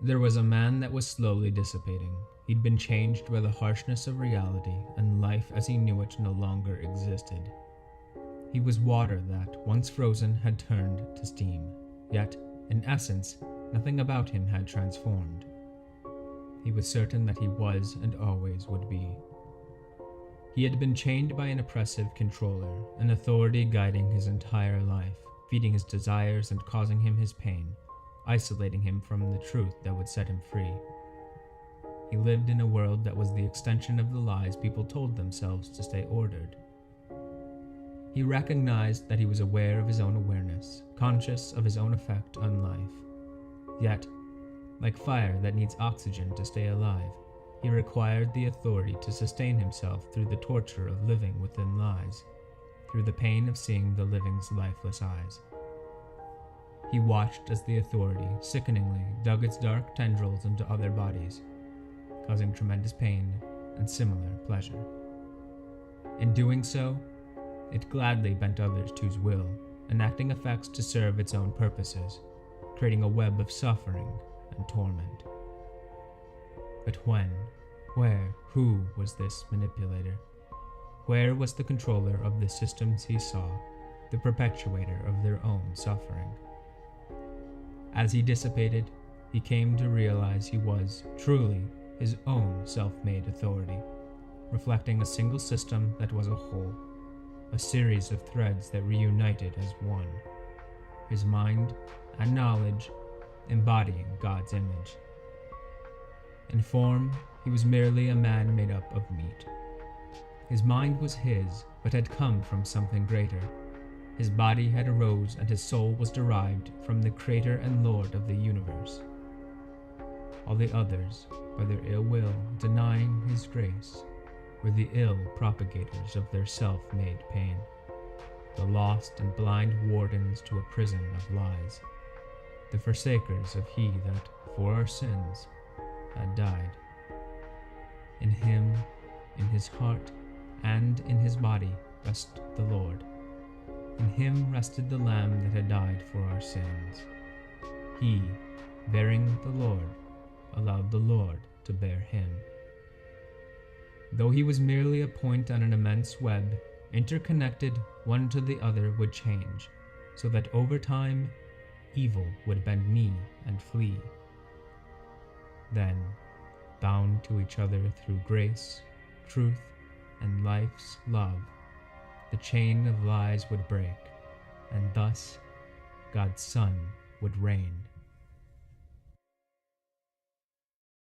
There was a man that was slowly dissipating. He'd been changed by the harshness of reality, and life as he knew it no longer existed. He was water that, once frozen, had turned to steam. Yet, in essence, nothing about him had transformed. He was certain that he was and always would be. He had been chained by an oppressive controller, an authority guiding his entire life, feeding his desires and causing him his pain, isolating him from the truth that would set him free. He lived in a world that was the extension of the lies people told themselves to stay ordered. He recognized that he was aware of his own awareness, conscious of his own effect on life. Yet, like fire that needs oxygen to stay alive, he required the authority to sustain himself through the torture of living within lies, through the pain of seeing the living's lifeless eyes. He watched as the authority, sickeningly, dug its dark tendrils into other bodies, causing tremendous pain and similar pleasure. In doing so, it gladly bent others to its will, enacting effects to serve its own purposes, creating a web of suffering and torment. But when, where, who was this manipulator? Where was the controller of the systems he saw, the perpetuator of their own suffering? As he dissipated, he came to realize he was, truly, his own self-made authority, reflecting a single system that was a whole, a series of threads that reunited as one, his mind and knowledge embodying God's image. In form, he was merely a man made up of meat. His mind was his, but had come from something greater. His body had arose, and his soul was derived from the Creator and Lord of the universe. All the others, by their ill will denying his grace, were the ill propagators of their self-made pain, the lost and blind wardens to a prison of lies, the forsakers of He that, for our sins, had died. In him, in his heart, and in his body rest the Lord. In him rested the Lamb that had died for our sins. He, bearing the Lord, allowed the Lord to bear him. Though he was merely a point on an immense web, interconnected one to the other would change, so that over time, evil would bend knee and flee. Then, bound to each other through grace, truth, and life's love, the chain of lies would break, and thus God's Son would reign.